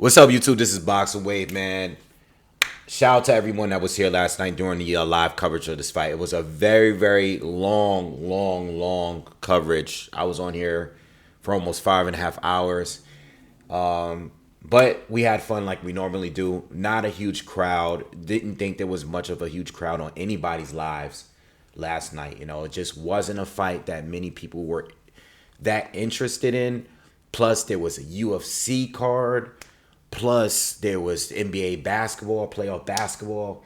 What's up, YouTube? This is Boxingwave, man. Shout out to everyone that was here last night during the live coverage of this fight. It was a very, very long coverage. I was on here for almost 5.5 hours. But we had fun like we normally do. Not a huge crowd. Didn't think there was much of a huge crowd on anybody's lives last night. You know, it just wasn't a fight that many people were that interested in. Plus, there was a UFC card. Plus, there was NBA basketball, playoff basketball.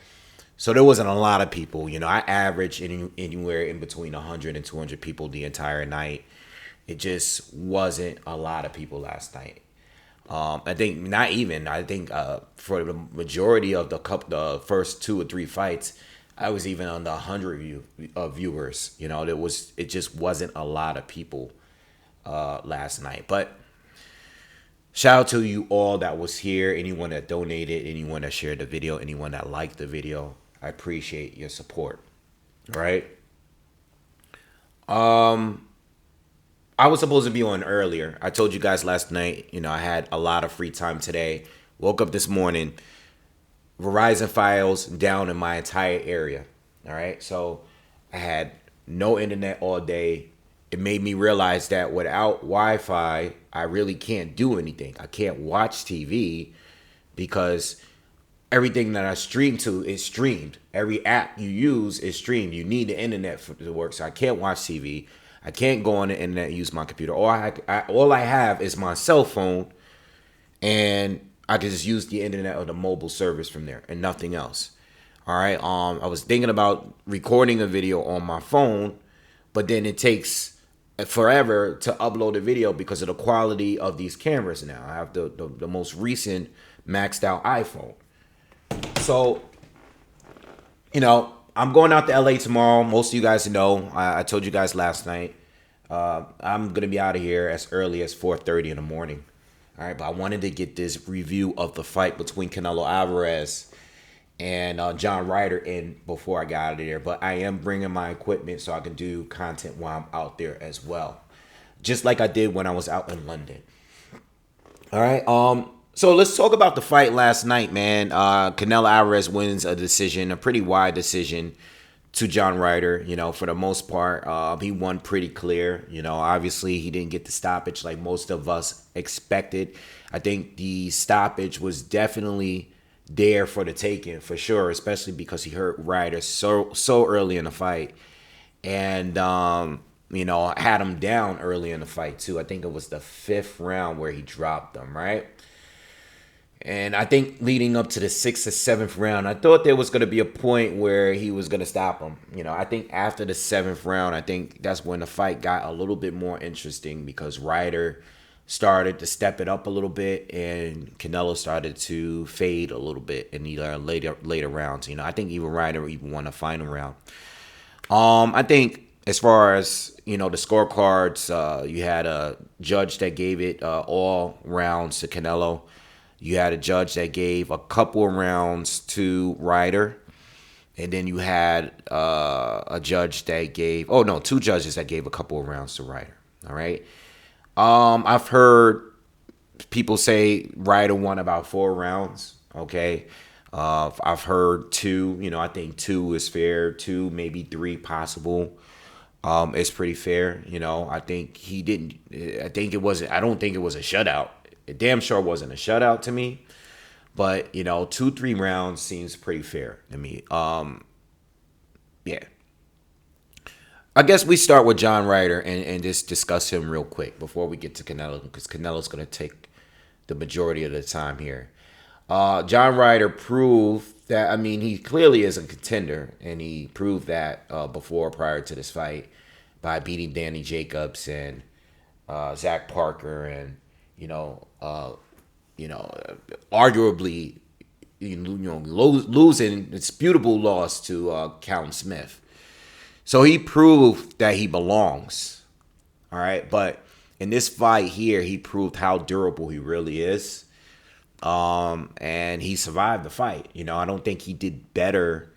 So there wasn't a lot of people. You know, I averaged anywhere in between 100 and 200 people the entire night. It just wasn't a lot of people last night. I think not even. I think for the majority of the first 2 or 3 fights, I was even on the 100 viewers. You know, it just wasn't a lot of people last night. But shout out to you all that was here, anyone that donated, anyone that shared the video, anyone that liked the video. I appreciate your support. All right. I was supposed to be on earlier. I told you guys last night, you know, I had a lot of free time today. Woke up this morning, Verizon files down in my entire area. All right. So I had no internet all day. It made me realize that without Wi-Fi, I really can't do anything. I can't watch TV because everything that I stream to is streamed. Every app you use is streamed. You need the internet to work. So I can't watch TV. I can't go on the internet and use my computer. All I have is my cell phone, and I can just use the internet or the mobile service from there and nothing else. All right. I was thinking about recording a video on my phone, but then it takes forever to upload a video because of the quality of these cameras now. I have the most recent maxed out iPhone. So, you know, I'm going out to LA tomorrow. Most of you guys know. I told you guys last night. I'm going to be out of here as early as 4:30 in the morning. All right, but I wanted to get this review of the fight between Canelo Alvarez and John Ryder in before I got out of there. But I am bringing my equipment so I can do content while I'm out there as well. Just like I did when I was out in London. All right. So let's talk about the fight last night, man. Canelo Alvarez wins a decision, a pretty wide decision to John Ryder. You know, for the most part, he won pretty clear. You know, obviously he didn't get the stoppage like most of us expected. I think the stoppage was definitely there for the taking, for sure, especially because he hurt Ryder so early in the fight. And, you know, had him down early in the fight, too. I think it was the 5th round where he dropped him, right? And I think leading up to the 6th or 7th round, I thought there was going to be a point where he was going to stop him. You know, I think after the 7th round, I think that's when the fight got a little bit more interesting because Ryder started to step it up a little bit and Canelo started to fade a little bit in the later rounds. You know, I think even Ryder even won the final round. I think as far as, you know, the scorecards, you had a judge that gave it all rounds to Canelo. You had a judge that gave a couple of rounds to Ryder. And then you had a judge that gave, 2 judges that gave a couple of rounds to Ryder. All right. I've heard people say Ryder won about 4 rounds. Okay. I've heard 2, you know, I think 2 is fair. 2, maybe 3 possible. It's pretty fair. You know, I think he didn't, I don't think it was a shutout. It damn sure wasn't a shutout to me, but you know, 2-3 rounds seems pretty fair to me. Yeah. I guess we start with John Ryder and just discuss him real quick before we get to Canelo, because Canelo's going to take the majority of the time here. John Ryder proved that, I mean, he clearly is a contender, and he proved that prior to this fight by beating Danny Jacobs and Zach Parker and, arguably, losing a disputable loss to Callum Smith. So he proved that he belongs. All right. But in this fight here, he proved how durable he really is. And he survived the fight. You know, I don't think he did better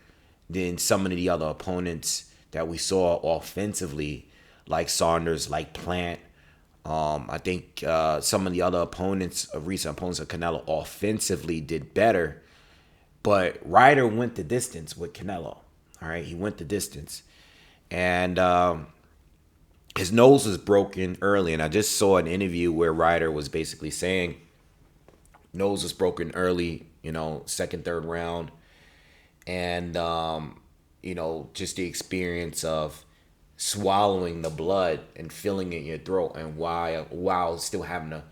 than some of the other opponents that we saw offensively, like Saunders, like Plant. I think some of the other recent opponents of Canelo, offensively did better. But Ryder went the distance with Canelo. All right, he went the distance, and his nose was broken early. And I just saw an interview where Ryder was basically saying nose was broken early. Second, third round, and just the experience of swallowing the blood and feeling it in your throat, and while still having to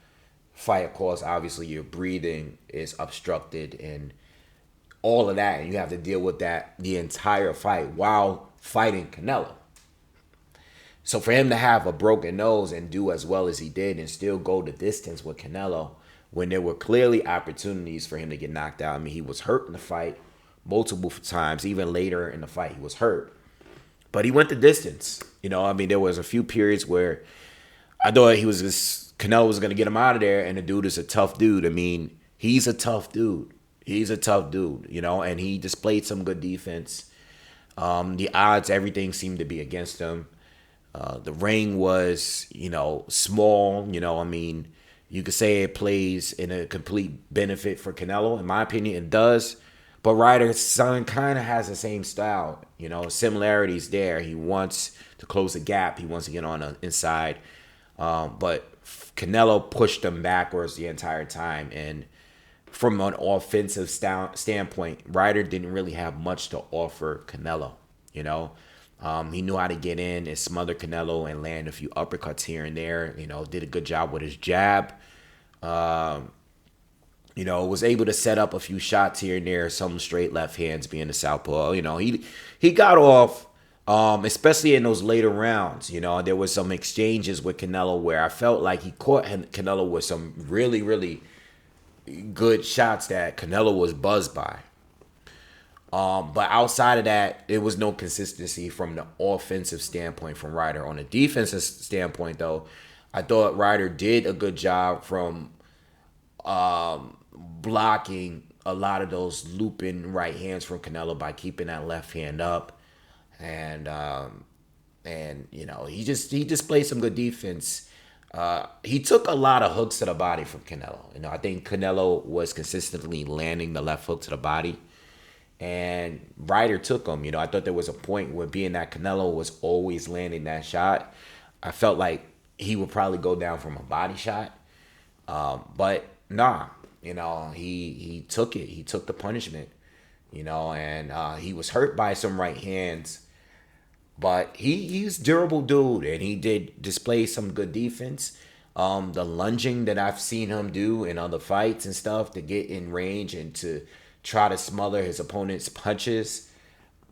fight. Of course, obviously your breathing is obstructed and all of that, and you have to deal with that the entire fight while fighting Canelo. So for him to have a broken nose and do as well as he did and still go the distance with Canelo, when there were clearly opportunities for him to get knocked out. I mean, he was hurt in the fight multiple times. Even later in the fight, he was hurt. But he went the distance. I mean, there was a few periods where I thought Canelo was going to get him out of there, and the dude is a tough dude. I mean, he's a tough dude. He's a tough dude, and he displayed some good defense. The odds, everything seemed to be against him. The ring was, small. I mean, you could say it plays in a complete benefit for Canelo. In my opinion, it does. But Ryder's son kind of has the same style. Similarities there. He wants to close the gap. He wants to get on the inside. But Canelo pushed him backwards the entire time. And from an offensive standpoint, Ryder didn't really have much to offer Canelo. He knew how to get in and smother Canelo and land a few uppercuts here and there. Did a good job with his jab. Was able to set up a few shots here and there, some straight left hands being the southpaw. He got off, especially in those later rounds. There was some exchanges with Canelo where I felt like he caught Canelo with some really, really good shots that Canelo was buzzed by. But outside of that, there was no consistency from the offensive standpoint from Ryder. On the defensive standpoint, though, I thought Ryder did a good job from blocking a lot of those looping right hands from Canelo by keeping that left hand up, and he displayed some good defense. He took a lot of hooks to the body from Canelo. I think Canelo was consistently landing the left hook to the body, and Ryder took him. I thought there was a point where, being that Canelo was always landing that shot, I felt like he would probably go down from a body shot. But nah, he took it. He took the punishment, and he was hurt by some right hands. But he's a durable dude, and he did display some good defense. The lunging that I've seen him do in other fights and stuff to get in range and to try to smother his opponent's punches.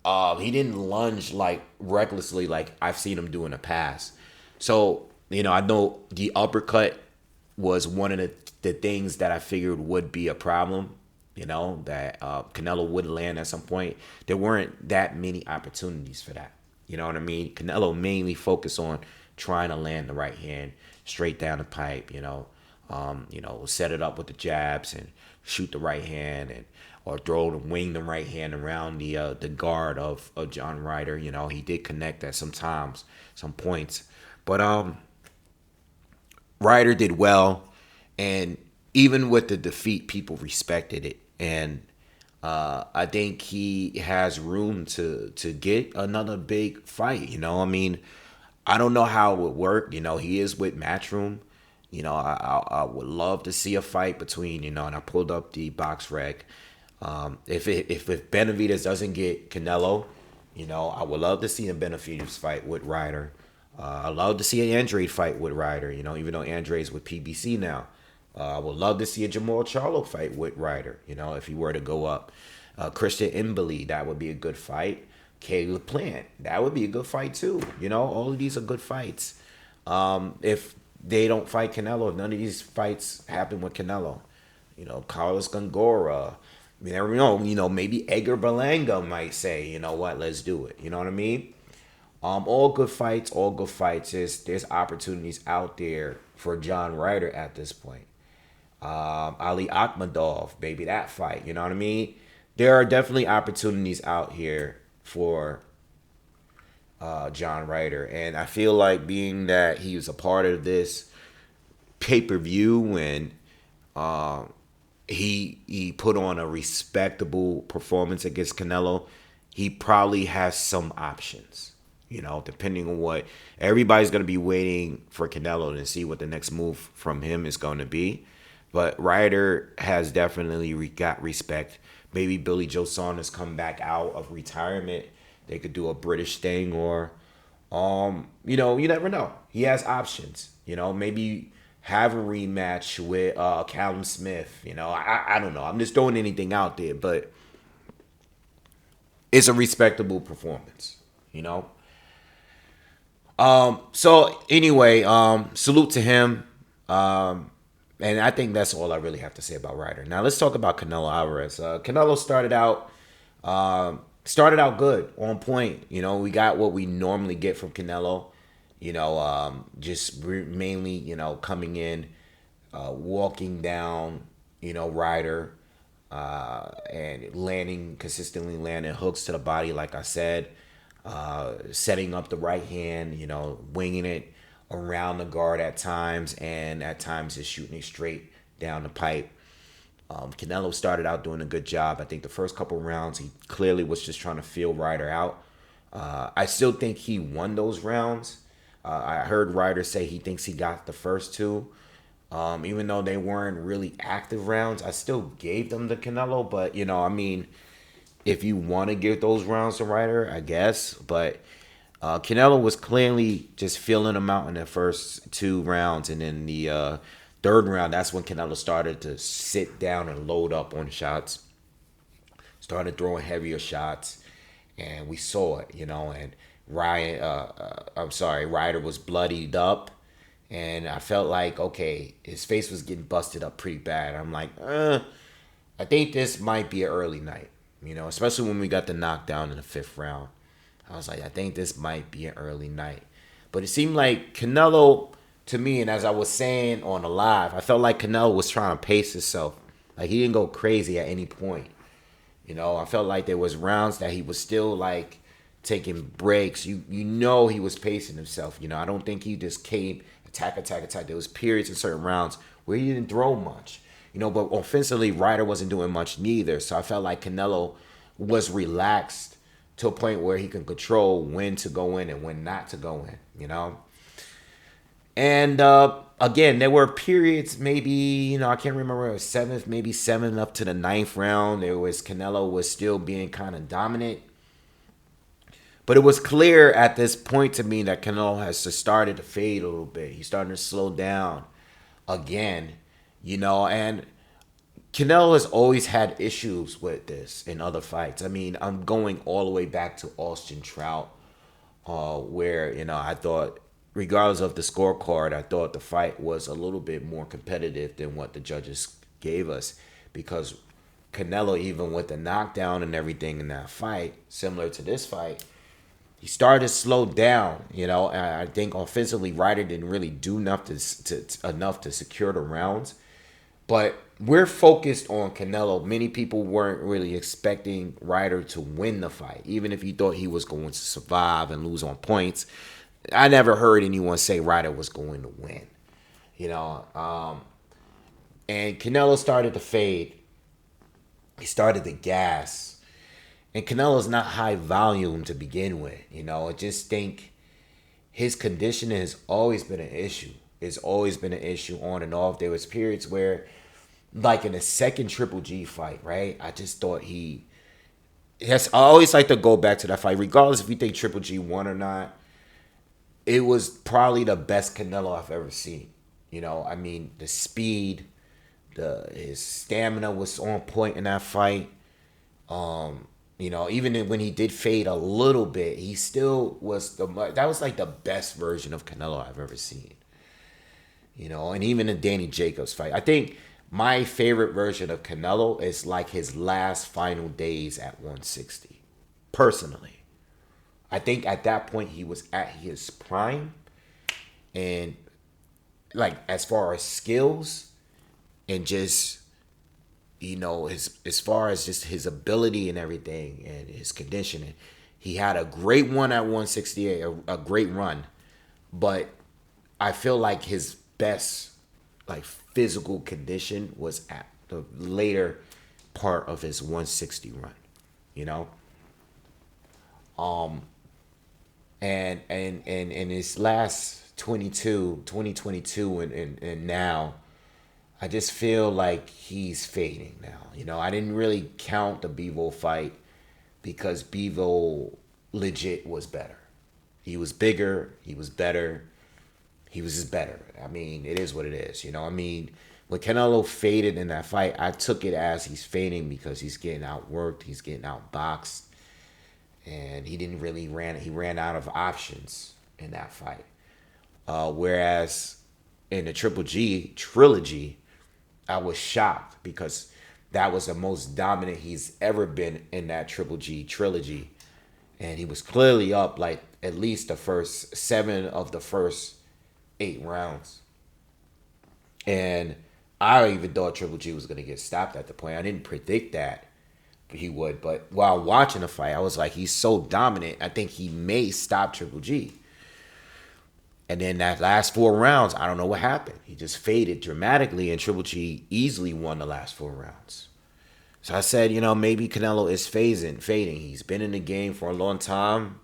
He didn't lunge like recklessly like I've seen him do in the past. So, I know the uppercut was one of the things that I figured would be a problem, that Canelo would land at some point. There weren't that many opportunities for that. You know what I mean? Canelo mainly focused on trying to land the right hand straight down the pipe, set it up with the jabs and shoot the right hand, or wing the right hand around the guard of John Ryder. He did connect at some points. But Ryder did well, and even with the defeat, people respected it. And I think he has room to get another big fight. I mean, I don't know how it would work. He is with Matchroom. I would love to see a fight between, and I pulled up the box rec. If Benavidez doesn't get Canelo, I would love to see a Benavidez fight with Ryder. I'd love to see an Andrade fight with Ryder, even though Andrade's with PBC now. I would love to see a Jamal Charlo fight with Ryder, if he were to go up. Christian Mbili, that would be a good fight. Caleb Plant, that would be a good fight too. All of these are good fights. If they don't fight Canelo, if none of these fights happen with Canelo, Carlos Gongora, you never know, maybe Edgar Berlanga might say, you know what, let's do it. You know what I mean? All good fights, all good fights. There's opportunities out there for John Ryder at this point. Ali Akhmadov, maybe that fight. You know what I mean? There are definitely opportunities out here for John Ryder, and I feel like, being that he was a part of this pay-per-view and he put on a respectable performance against Canelo, he probably has some options. Depending on what everybody's going to be waiting for Canelo to see what the next move from him is going to be. But Ryder has definitely got respect. Maybe Billy Joe Saunders come back out of retirement. They could do a British thing, or you never know. He has options. Maybe have a rematch with Callum Smith. I don't know. I'm just throwing anything out there, but it's a respectable performance. So anyway, salute to him. And I think that's all I really have to say about Ryder. Now let's talk about Canelo Alvarez. Canelo started out good, on point. We got what we normally get from Canelo. Mainly, coming in, walking down, Ryder, and consistently landing hooks to the body, like I said, setting up the right hand, winging it around the guard at times, and at times just shooting it straight down the pipe. Canelo started out doing a good job. I think the first couple rounds, he clearly was just trying to feel Ryder out. I still think he won those rounds. I heard Ryder say he thinks he got the first two. Even though they weren't really active rounds, I still gave them to Canelo. But, if you want to give those rounds to Ryder, I guess. But Canelo was clearly just feeling him out in the first two rounds. And then the third round, that's when Canelo started to sit down and load up on shots. Started throwing heavier shots. And we saw it, and Ryder was bloodied up. And I felt like, okay, his face was getting busted up pretty bad. I'm like, I think this might be an early night. Especially when we got the knockdown in the fifth round. I was like, I think this might be an early night. But it seemed like Canelo, to me, and as I was saying on the live, I felt like Canelo was trying to pace himself. Like, he didn't go crazy at any point. I felt like there was rounds that he was still, like, taking breaks. He was pacing himself. I don't think he just came, attack. There was periods in certain rounds where he didn't throw much. But offensively, Ryder wasn't doing much neither. So I felt like Canelo was relaxed to a point where he can control when to go in and when not to go in, And again, there were periods, maybe, I can't remember, it was seventh, maybe seven up to the ninth round. Canelo was still being kind of dominant. But it was clear at this point to me that Canelo has started to fade a little bit. He's starting to slow down again. And Canelo has always had issues with this in other fights. I mean, I'm going all the way back to Austin Trout, where, I thought, regardless of the scorecard, I thought the fight was a little bit more competitive than what the judges gave us. Because Canelo, even with the knockdown and everything in that fight, similar to this fight, he started to slow down, and I think offensively, Ryder didn't really do enough to secure the rounds. But we're focused on Canelo. Many people weren't really expecting Ryder to win the fight, even if you thought he was going to survive and lose on points. I never heard anyone say Ryder was going to win, and Canelo started to fade. He started to gas. And Canelo's not high volume to begin with. I just think his conditioning has always been an issue. It's always been an issue on and off. There was periods where, like in the second Triple G fight, right? I just thought I always like to go back to that fight. Regardless if you think Triple G won or not, it was probably the best Canelo I've ever seen. I mean, the speed, his stamina was on point in that fight. Even when he did fade a little bit, he still was that was like the best version of Canelo I've ever seen. And even the Danny Jacobs fight. I think my favorite version of Canelo is like his last final days at 160. Personally. I think at that point he was at his prime. And like as far as skills and just as far as just his ability and everything and his conditioning, he had a great one at 168, a great run. But I feel like his best like physical condition was at the later part of his 160 run, you know. And in his last 2022 and now, I just feel like he's fading now. You know, I didn't really count the Bivol fight because Bivol legit was better. He was bigger, he was better, he was just better. I mean, it is what it is. You know, I mean, when Canelo faded in that fight, I took it as he's fading because he's getting outworked, he's getting outboxed, and he ran out of options in that fight. Whereas in the Triple G trilogy, I was shocked because that was the most dominant he's ever been in that Triple G trilogy. And he was clearly up like at least the first 7 of the first 8 rounds. And I even thought Triple G was going to get stopped at the point. I didn't predict that he would. But while watching the fight, I was like, he's so dominant. I think he may stop Triple G. And then that last 4 rounds, I don't know what happened. He just faded dramatically, and Triple G easily won the last 4 rounds. So I said, you know, maybe Canelo is fading. He's been in the game for a long time,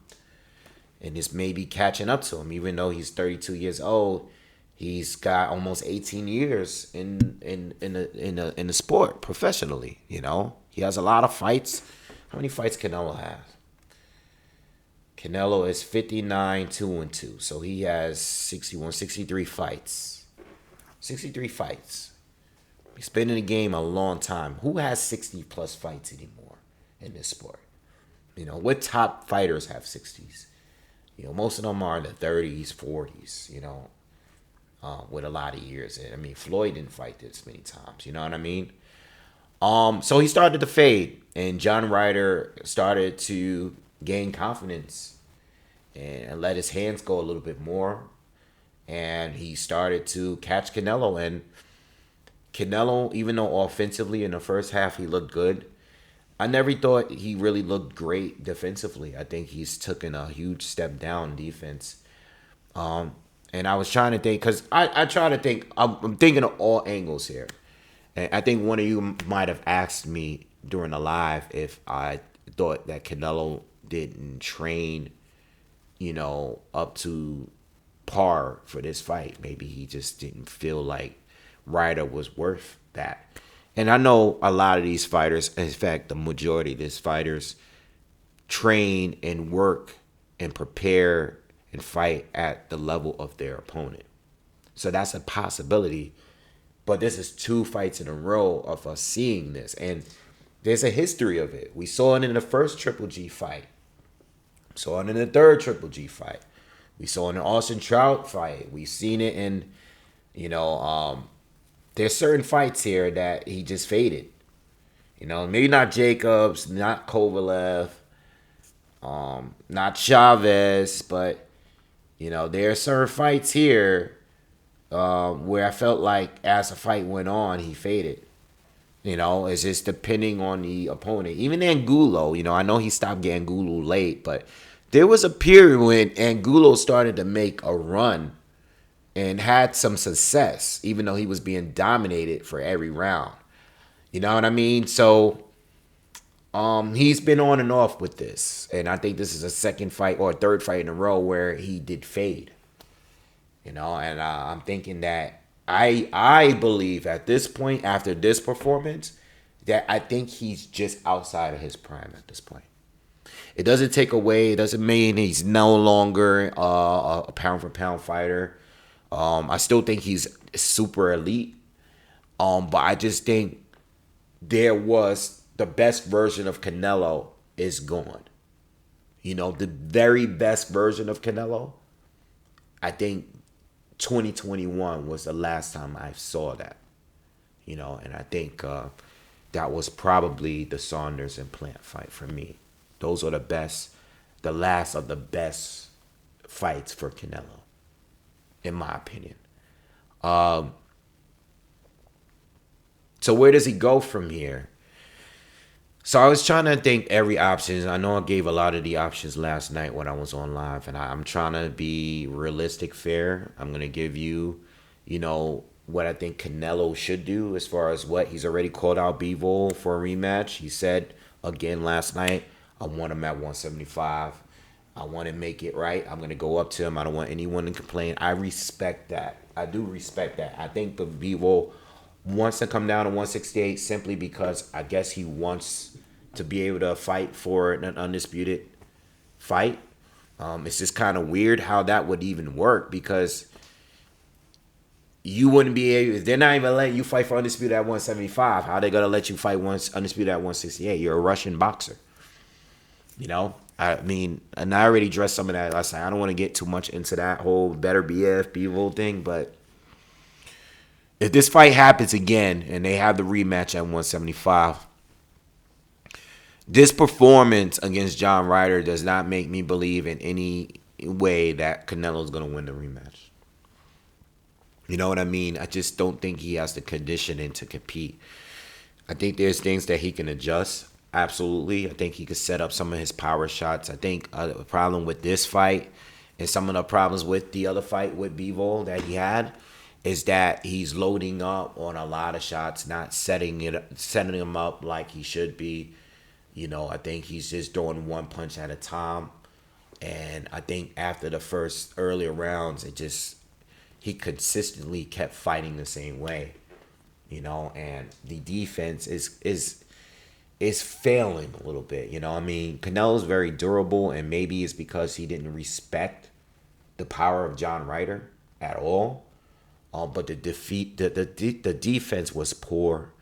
and this may be catching up to him. Even though he's 32 years old, he's got almost 18 years in the sport professionally. You know, he has a lot of fights. How many fights Canelo has? Canelo is 59, 2-2. So he has 63 fights. 63 fights. He's been in the game a long time. Who has 60 plus fights anymore in this sport? You know, what top fighters have 60s? You know, most of them are in the 30s, 40s, you know, with a lot of years. I mean, Floyd didn't fight this many times. You know what I mean? So he started to fade, and John Ryder started to gain confidence and let his hands go a little bit more. And he started to catch Canelo. And Canelo, even though offensively in the first half he looked good, I never thought he really looked great defensively. I think he's taken a huge step down defense. And I was trying to think, because I try to think, I'm thinking of all angles here. And I think one of you might have asked me during the live if I thought that Canelo didn't train, you know, up to par for this fight. Maybe he just didn't feel like Ryder was worth that. And I know a lot of these fighters, in fact, the majority of these fighters train and work and prepare and fight at the level of their opponent. So that's a possibility. But this is 2 fights in a row of us seeing this. And there's a history of it. We saw it in the first Triple G fight. We saw it in the third Triple G fight. We saw it in the Austin Trout fight. We've seen it in, you know, there's certain fights here that he just faded. You know, maybe not Jacobs, not Kovalev, not Chavez, but, you know, there are certain fights here where I felt like as the fight went on, he faded. You know, it's just depending on the opponent. Even Angulo, you know, I know he stopped getting Angulo late, but there was a period when Angulo started to make a run and had some success, even though he was being dominated for every round. You know what I mean? So he's been on and off with this. And I think this is a second fight or a third fight in a row where he did fade. You know, and I'm thinking that I believe at this point, after this performance, that I think he's just outside of his prime at this point. It doesn't take away, it doesn't mean he's no longer a pound-for-pound fighter. I still think he's super elite. But I just think there was the best version of Canelo is gone. You know, the very best version of Canelo, I think 2021 was the last time I saw that. You know, and I think that was probably the Saunders and Plant fight for me. Those are the last of the best fights for Canelo, in my opinion. So where does he go from here? So I was trying to think every option. I know I gave a lot of the options last night when I was on live, and I'm trying to be realistic, fair. I'm going to give you, you know, what I think Canelo should do as far as what he's already called out Bivol for a rematch. He said again last night, I want him at 175. I want to make it right. I'm going to go up to him. I don't want anyone to complain. I respect that. I do respect that. I think the Bivol wants to come down to 168 simply because I guess he wants to be able to fight for an undisputed fight. It's just kind of weird how that would even work because you wouldn't be able. They're not even letting you fight for undisputed at 175. How are they gonna let you fight once undisputed at 168? You're a Russian boxer. You know, I mean, and I already addressed some of that last night. I don't want to get too much into that whole better BF Bivol thing, but if this fight happens again and they have the rematch at 175, this performance against John Ryder does not make me believe in any way that Canelo's going to win the rematch. You know what I mean? I just don't think he has the conditioning to compete. I think there's things that he can adjust. Absolutely. I think he could set up some of his power shots. I think the problem with this fight and some of the problems with the other fight with Bivol that he had is that he's loading up on a lot of shots, not setting him up like he should be. You know, I think he's just throwing one punch at a time. And I think after the first earlier rounds, he consistently kept fighting the same way. You know, and the defense is failing a little bit. You know, I mean, Canelo's very durable, and maybe it's because he didn't respect the power of John Ryder at all. But the defense was poor.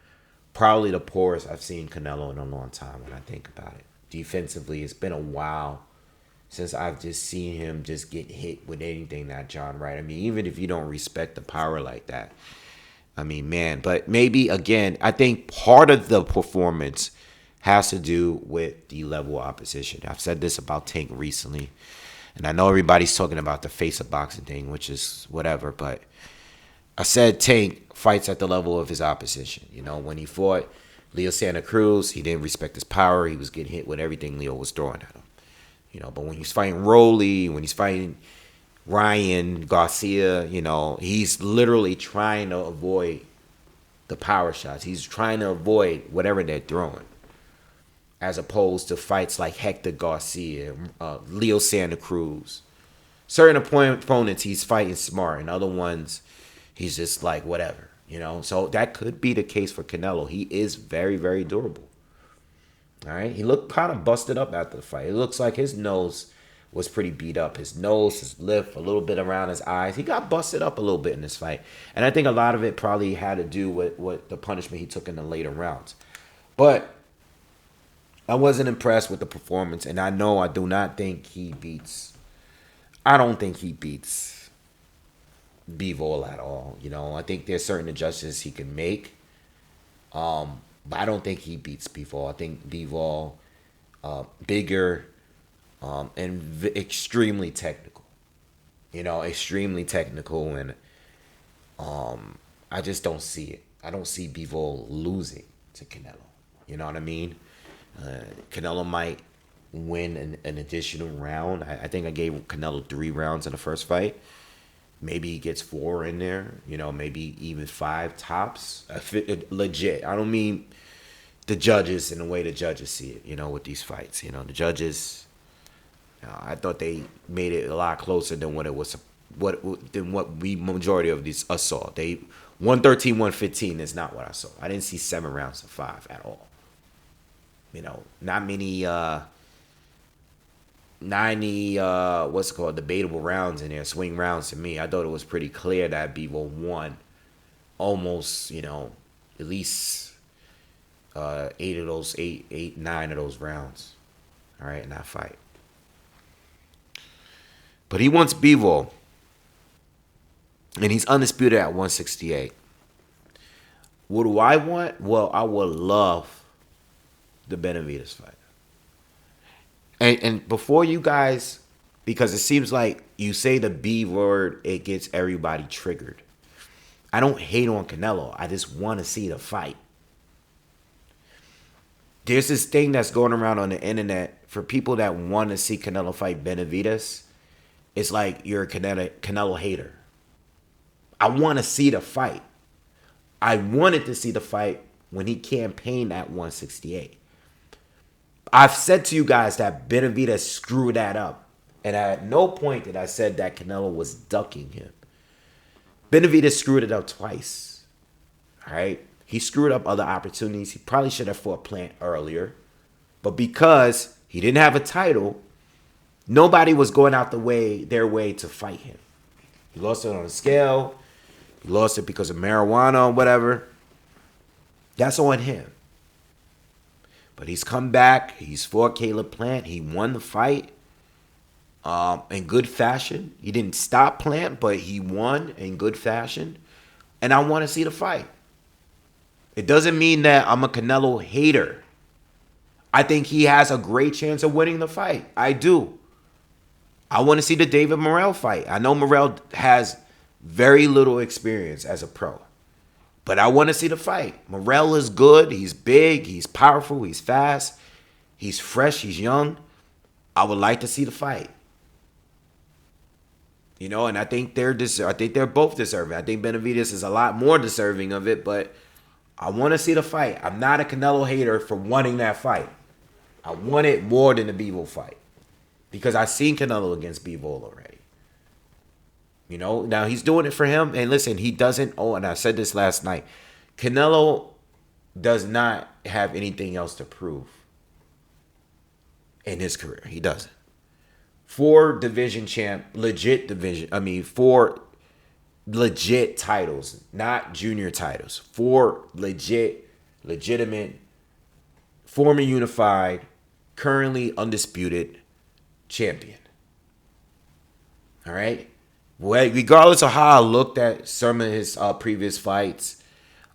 Probably the poorest I've seen Canelo in a long time when I think about it. Defensively, it's been a while since I've just seen him just get hit with anything that John Ryder. I mean, even if you don't respect the power like that. I mean, man. But maybe, again, I think part of the performance has to do with the level of opposition. I've said this about Tank recently. And I know everybody's talking about the face of boxing thing, which is whatever. But I said Tank fights at the level of his opposition. You know, when he fought Leo Santa Cruz, he didn't respect his power. He was getting hit with everything Leo was throwing at him. You know, but when he's fighting Rolly, when he's fighting Ryan Garcia, you know, he's literally trying to avoid the power shots. He's trying to avoid whatever they're throwing. As opposed to fights like Hector Garcia, Leo Santa Cruz. Certain opponents, he's fighting smart. And other ones, he's just like, whatever. You know, so that could be the case for Canelo. He is very, very durable. All right. He looked kind of busted up after the fight. It looks like his nose was pretty beat up. His nose, his lip, a little bit around his eyes. He got busted up a little bit in this fight. And I think a lot of it probably had to do with what the punishment he took in the later rounds. But I wasn't impressed with the performance. And I know I don't think he beats Bivol at all. You know, I think there's certain adjustments he can make. But I don't think he beats Bivol. I think Bivol, bigger, and extremely technical. You know, extremely technical, and I just don't see it. I don't see Bivol losing to Canelo. You know what I mean? Canelo might win an additional round. I think I gave Canelo 3 rounds in the first fight. Maybe he gets 4 in there. You know, maybe even 5 tops. Legit. I don't mean the judges in the way the judges see it, you know, with these fights. You know, the judges, I thought they made it a lot closer than what it was, what we majority of these us saw. They 113, 115 is not what I saw. I didn't see 7 rounds of 5 at all. You know, not many 90 debatable rounds in there, swing rounds to me. I thought it was pretty clear that Bivol won almost, you know, at least 9 of those rounds. All right, in that fight. But he wants Bivol, and he's undisputed at 168. What do I want? Well, I would love the Benavidez fight. And before you guys, because it seems like you say the B word, it gets everybody triggered. I don't hate on Canelo. I just want to see the fight. There's this thing that's going around on the internet for people that want to see Canelo fight Benavidez. It's like you're a Canelo hater. I want to see the fight. I wanted to see the fight when he campaigned at 168. I've said to you guys that Benavidez screwed that up. And at no point did I said that Canelo was ducking him. Benavidez screwed it up twice. All right? He screwed up other opportunities. He probably should have fought Plant earlier. But because he didn't have a title, nobody was going out their way to fight him. He lost it on a scale. He lost it because of marijuana or whatever. That's on him. But he's come back. He's fought Caleb Plant. He won the fight in good fashion. He didn't stop Plant, but he won in good fashion. And I want to see the fight. It doesn't mean that I'm a Canelo hater. I think he has a great chance of winning the fight. I do. I want to see the David Morrell fight. I know Morrell has very little experience as a pro. But I want to see the fight. Morrell is good. He's big. He's powerful. He's fast. He's fresh. He's young. I would like to see the fight. You know, and I think they're both deserving. I think Benavidez is a lot more deserving of it, but I want to see the fight. I'm not a Canelo hater for wanting that fight. I want it more than the Bivol fight because I've seen Canelo against Bivol already. You know, now he's doing it for him. And listen, he doesn't, and I said this last night, Canelo does not have anything else to prove in his career. He doesn't. 4 division champ, four legit titles, not junior titles. 4 legitimate, former unified, currently undisputed champion. All right? Well, regardless of how I looked at some of his previous fights,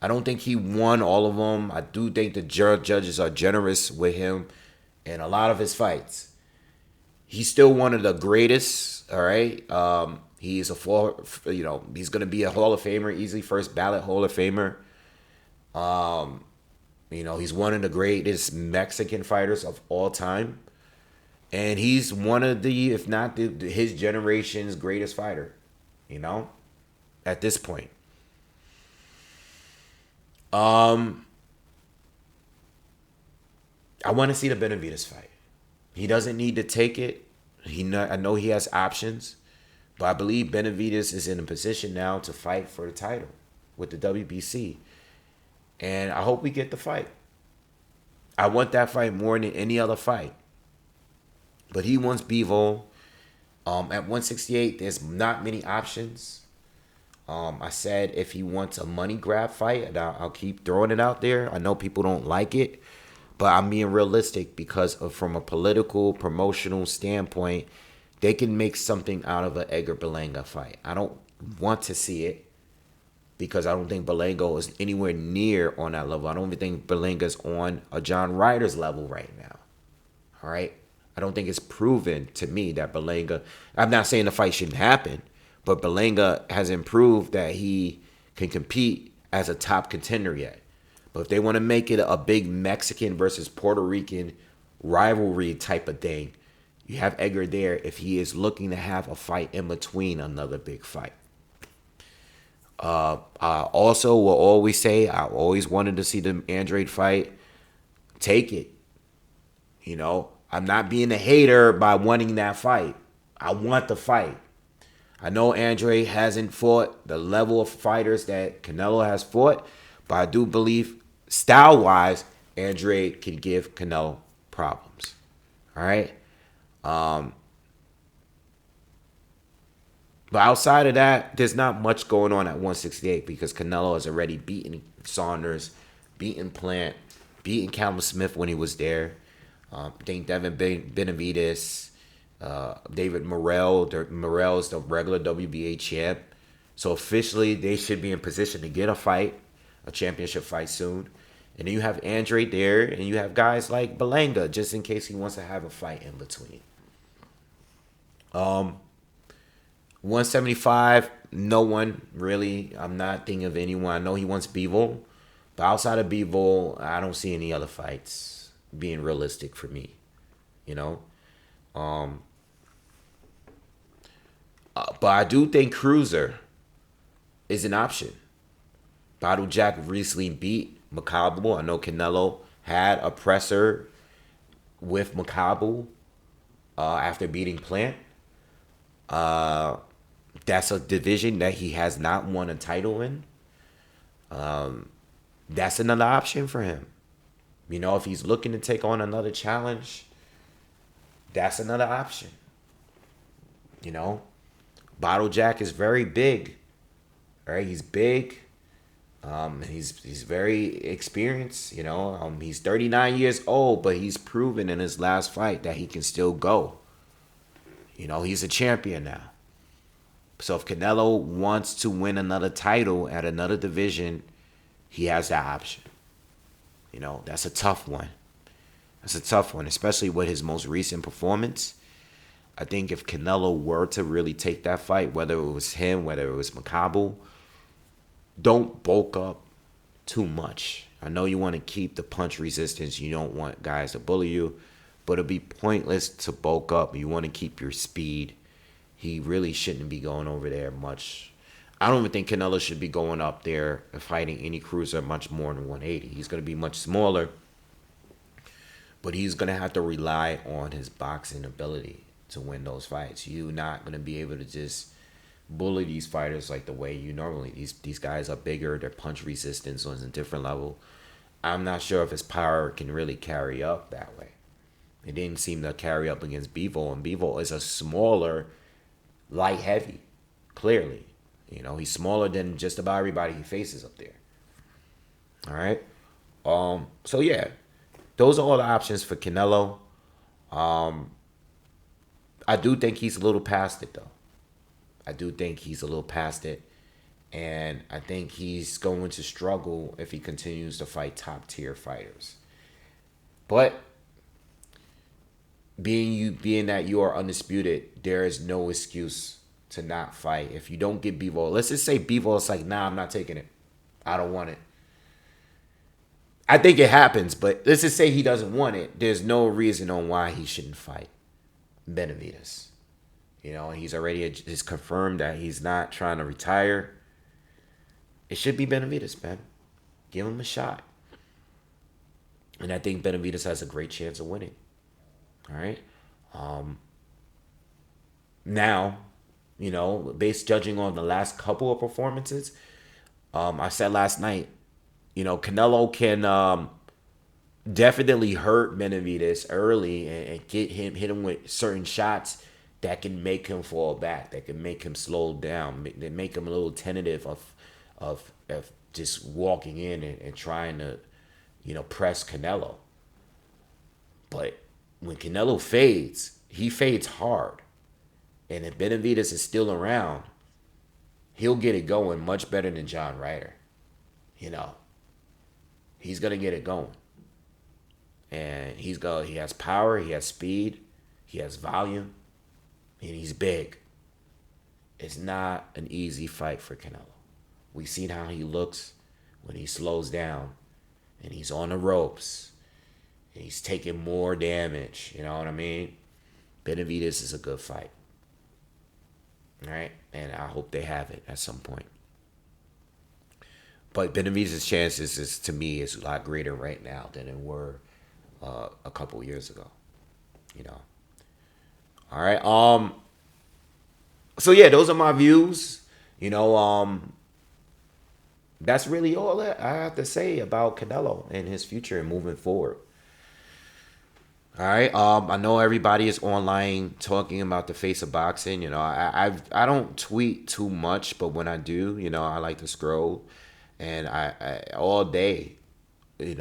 I don't think he won all of them. I do think the judges are generous with him in a lot of his fights. He's still one of the greatest, all right? He's he's going to be a Hall of Famer, easily first ballot Hall of Famer. He's one of the greatest Mexican fighters of all time. And he's one of the, if not his generation's greatest fighter, at this point. I want to see the Benavidez fight. He doesn't need to take it. I know he has options, but I believe Benavidez is in a position now to fight for the title with the WBC. And I hope we get the fight. I want that fight more than any other fight. But he wants Bivol. At 168, there's not many options. I said if he wants a money grab fight, and I'll keep throwing it out there. I know people don't like it, but I'm being realistic because from a political, promotional standpoint, they can make something out of an Edgar Berlanga fight. I don't want to see it because I don't think Berlanga is anywhere near on that level. I don't even think Berlanga's on a John Ryder's level right now. All right? I don't think it's proven to me that Berlanga, I'm not saying the fight shouldn't happen, but Berlanga has improved that he can compete as a top contender yet. But if they want to make it a big Mexican versus Puerto Rican rivalry type of thing, you have Edgar there if he is looking to have a fight in between another big fight. I also will always say I always wanted to see the Andrade fight. Take it. I'm not being a hater by wanting that fight. I want the fight. I know Andrade hasn't fought the level of fighters that Canelo has fought, but I do believe style-wise, Andrade can give Canelo problems. All right? But outside of that, there's not much going on at 168 because Canelo has already beaten Saunders, beaten Plant, beaten Callum Smith when he was there. I think Devin Benavidez, David Morrell. Morrell is the regular WBA champ. So officially, they should be in position to get a championship fight soon. And then you have Andrade there, and you have guys like Berlanga, just in case he wants to have a fight in between. 175, no one really. I'm not thinking of anyone. I know he wants Bivol, but outside of Bivol, I don't see any other fights being realistic for me, but I do think Cruiser is an option. Bottle Jack recently beat Makabu. I know Canelo had a presser with Makabu after beating Plant. That's a division that he has not won a title in. That's another option for him. You know, if he's looking to take on another challenge, that's another option. You know, Bottle Jack is very big. Right? He's big. He's very experienced. You know, he's 39 years old, but he's proven in his last fight that he can still go. You know, he's a champion now. So if Canelo wants to win another title at another division, he has that option. You know, that's a tough one. That's a tough one, especially with his most recent performance. I think if Canelo were to really take that fight, whether it was him, whether it was Makabu, don't bulk up too much. I know you want to keep the punch resistance. You don't want guys to bully you, but it'd be pointless to bulk up. You want to keep your speed. He really shouldn't be going over there much. I don't even think Canelo should be going up there and fighting any cruiser much more than 180. He's going to be much smaller, but he's going to have to rely on his boxing ability to win those fights. You're not going to be able to just bully these fighters like the way you normally. These guys are bigger. Their punch resistance is a different level. I'm not sure if his power can really carry up that way. It didn't seem to carry up against Bivol, and Bivol is a smaller light heavy, clearly. You know, he's smaller than just about everybody he faces up there. All right. So yeah, those are all the options for Canelo. I do think he's a little past it though. I do think he's a little past it, and I think he's going to struggle if he continues to fight top tier fighters. But being that you are undisputed, there is no excuse to not fight. If you don't get Bivol, let's just say Bivol is like, nah, I'm not taking it. I don't want it. I think it happens, but let's just say he doesn't want it. There's no reason on why he shouldn't fight Benavidez. You know, he's already just confirmed that he's not trying to retire. It should be Benavidez, man. Give him a shot. And I think Benavidez has a great chance of winning. All right. Now, you know, based judging on the last couple of performances, I said last night, you know, Canelo can definitely hurt Benavidez early and hit him with certain shots that can make him fall back, that can make him slow down, that make him a little tentative of just walking in and trying to, you know, press Canelo. But when Canelo fades, he fades hard. And if Benavidez is still around, he'll get it going much better than John Ryder. You know, he's going to get it going. And he has power, he has speed, he has volume, and he's big. It's not an easy fight for Canelo. We've seen how he looks when he slows down and he's on the ropes and he's taking more damage. You know what I mean? Benavidez is a good fight. All right? And I hope they have it at some point. But Benavidez's chances, to me, is a lot greater right now than it were a couple years ago. You know? All right. So yeah, those are my views. You know, that's really all that I have to say about Canelo and his future and moving forward. All right. I know everybody is online talking about the face of boxing. You know, I don't tweet too much, but when I do, you know, I like to scroll, and I all day, you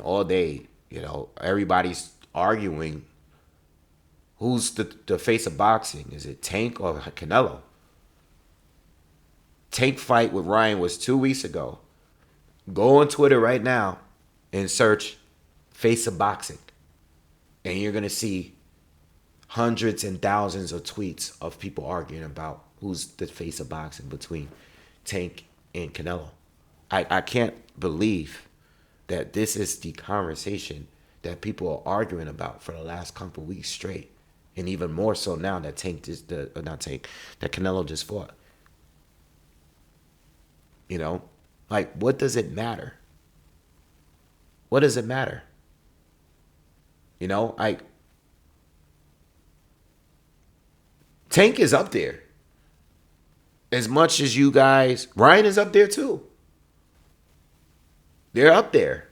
know, everybody's arguing who's the face of boxing. Is it Tank or Canelo? Tank fight with Ryan was 2 weeks ago. Go on Twitter right now and search face of boxing. And you're going to see hundreds and thousands of tweets of people arguing about who's the face of boxing between Tank and Canelo. I can't believe that this is the conversation that people are arguing about for the last couple of weeks straight. And even more so now that that Canelo just fought. You know? Like, what does it matter? What does it matter? You know, like Tank is up there. As much as you guys, Ryan is up there too. They're up there.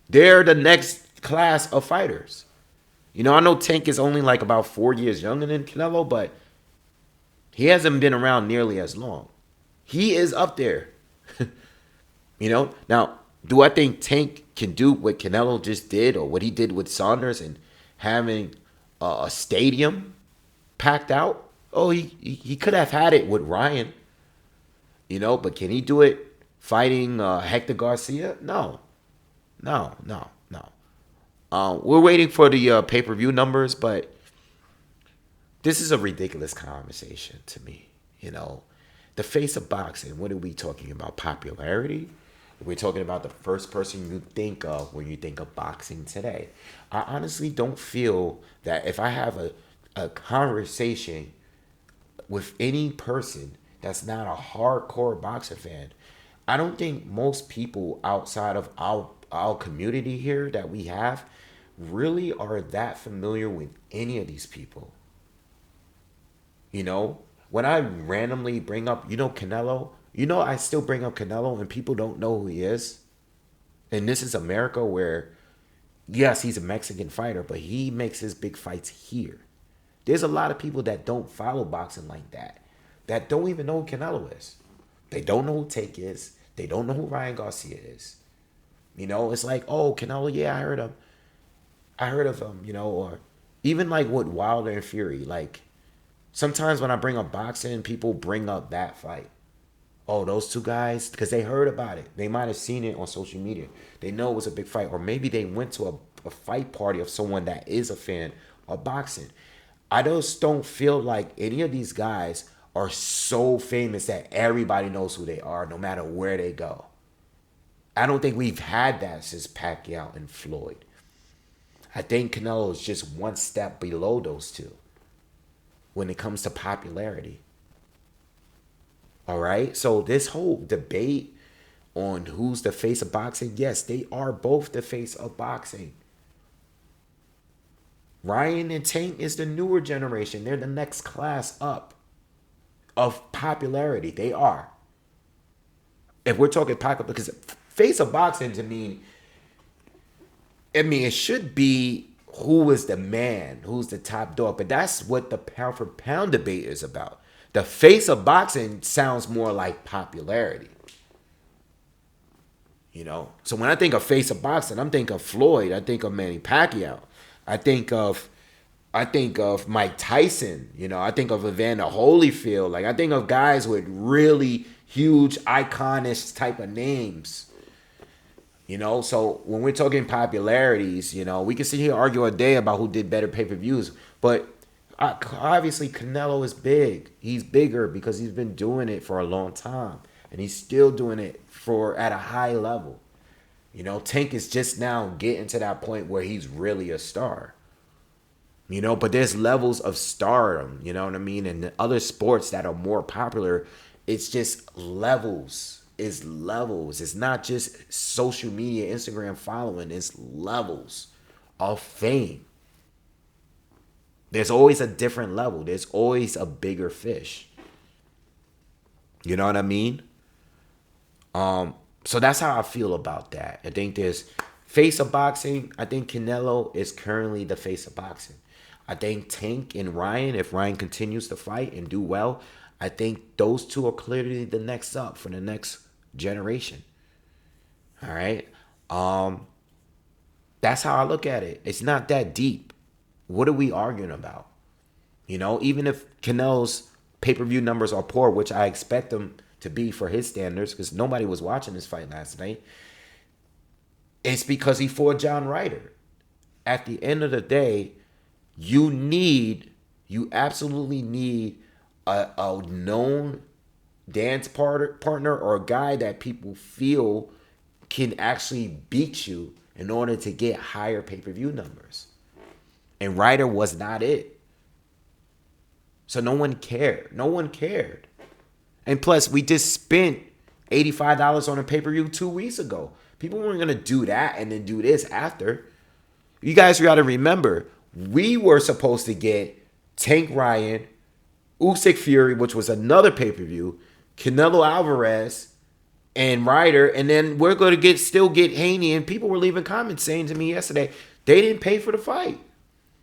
They're the next class of fighters. You know, I know Tank is only like about 4 years younger than Canelo, but he hasn't been around nearly as long. He is up there. You know, now, do I think Tank can do what Canelo just did or what he did with Saunders and having a stadium packed out? Oh, he could have had it with Ryan, you know, but can he do it fighting Hector Garcia? No, no, no, no. We're waiting for the pay-per-view numbers, but this is a ridiculous conversation to me. You know, the face of boxing. What are we talking about? Popularity? We're talking about the first person you think of when you think of boxing today. I honestly don't feel that if I have a conversation with any person that's not a hardcore boxing fan, I don't think most people outside of our community here that we have really are that familiar with any of these people. You know, when I randomly bring up, Canelo, I still bring up Canelo and people don't know who he is. And this is America where, yes, he's a Mexican fighter, but he makes his big fights here. There's a lot of people that don't follow boxing like that don't even know who Canelo is. They don't know who Tank is. They don't know who Ryan Garcia is. You know, it's like, oh, Canelo, yeah, I heard him. Or even like with Wilder and Fury, like sometimes when I bring up boxing, people bring up that fight. Oh, those two guys, because they heard about it. They might have seen it on social media. They know it was a big fight. Or maybe they went to a fight party of someone that is a fan of boxing. I just don't feel like any of these guys are so famous that everybody knows who they are no matter where they go. I don't think we've had that since Pacquiao and Floyd. I think Canelo is just one step below those two when it comes to popularity. All right? So this whole debate on who's the face of boxing, yes, they are both the face of boxing. Ryan and Tank is the newer generation. They're the next class up of popularity. They are. If we're talking popular, because face of boxing to me, it should be who is the man, who's the top dog. But that's what the pound for pound debate is about. The face of boxing sounds more like popularity. You know? So when I think of face of boxing, I'm thinking of Floyd. I think of Manny Pacquiao. I think of Mike Tyson. You know, I think of Evander Holyfield. Like, I think of guys with really huge, iconic type of names. You know, so when we're talking popularities, we can sit here and argue a day about who did better pay-per-views. But obviously, Canelo is big. He's bigger because he's been doing it for a long time. And he's still doing it at a high level. You know, Tank is just now getting to that point where he's really a star. You know, but there's levels of stardom, you know what I mean? And other sports that are more popular, it's just levels. It's levels. It's not just social media, Instagram following. It's levels of fame. There's always a different level. There's always a bigger fish. You know what I mean? So that's how I feel about that. I think there's face of boxing. I think Canelo is currently the face of boxing. I think Tank and Ryan, if Ryan continues to fight and do well, I think those two are clearly the next up for the next generation. All right. That's how I look at it. It's not that deep. What are we arguing about? You know, even if Canelo's pay-per-view numbers are poor, which I expect them to be for his standards, because nobody was watching this fight last night, it's because he fought John Ryder. At the end of the day, you absolutely need a known dance partner or a guy that people feel can actually beat you in order to get higher pay-per-view numbers. And Ryder was not it. So no one cared. No one cared. And plus, we just spent $85 on a pay-per-view 2 weeks ago. People weren't gonna do that and then do this after. You guys got to remember, we were supposed to get Tank Ryan, Usyk Fury, which was another pay-per-view, Canelo Alvarez, and Ryder, and then we're going to still get Haney. And people were leaving comments saying to me yesterday, they didn't pay for the fight.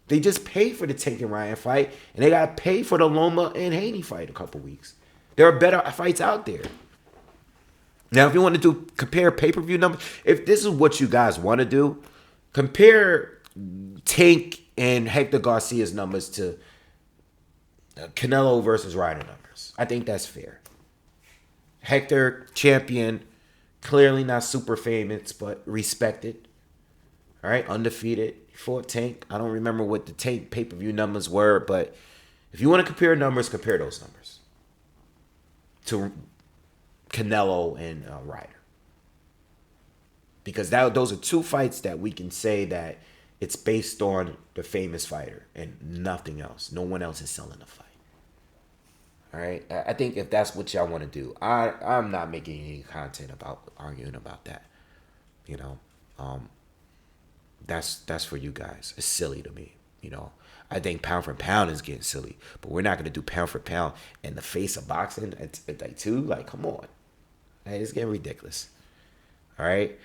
They just paid for the Tank and Ryan fight, and they got to pay for the Loma and Haney fight a couple weeks. There are better fights out there. Now, if you want to compare pay-per-view numbers, if this is what you guys want to do, compare Tank and Hector Garcia's numbers to Canelo versus Ryder numbers. I think that's fair. Hector, champion, clearly not super famous, but respected. All right, undefeated. Fought Tank. I don't remember what the Tank pay-per-view numbers were, but if you want to compare numbers, compare those numbers to Canelo and Ryder. Because those are two fights that we can say that it's based on the famous fighter and nothing else. No one else is selling the fight. All right. I think if that's what y'all want to do, I'm not making any content about arguing about that. You know, that's for you guys. It's silly to me. You know, I think pound for pound is getting silly, but we're not gonna do pound for pound in the face of boxing at like two. Like, come on, hey, it's getting ridiculous. All right.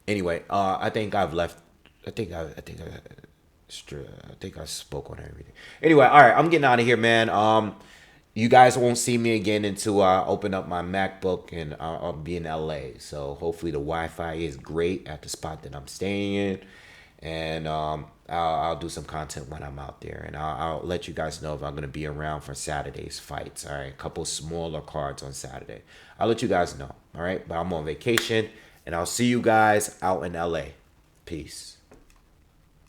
Anyway, I think I've left. I think I spoke on everything. Anyway, all right, I'm getting out of here, man. You guys won't see me again until I open up my MacBook and I'll be in LA. So hopefully the Wi-Fi is great at the spot that I'm staying in, and I'll do some content when I'm out there, and I'll let you guys know if I'm gonna be around for Saturday's fights. All right, a couple smaller cards on Saturday. I'll let you guys know. All right, but I'm on vacation. And I'll see you guys out in LA. Peace.